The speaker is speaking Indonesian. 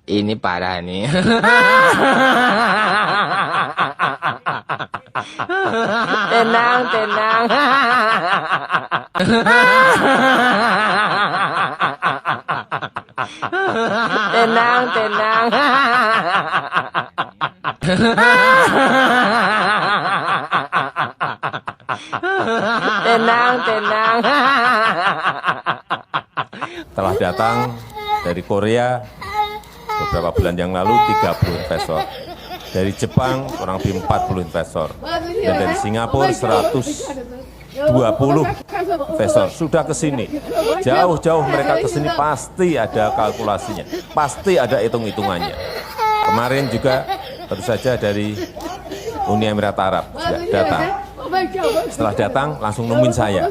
Ini parah nih. Tenang, tenang. Tenang, tenang. Tenang, tenang. Telah datang dari Korea beberapa bulan yang lalu 30 investor. Dari Jepang kurang lebih 40 investor. Dan dari Singapura 120 investor sudah ke sini. Jauh-jauh mereka ke sini pasti ada kalkulasinya, pasti ada hitung-hitungannya. Kemarin juga tentu saja dari Uni Emirat Arab juga datang. Setelah datang langsung nemuin saya.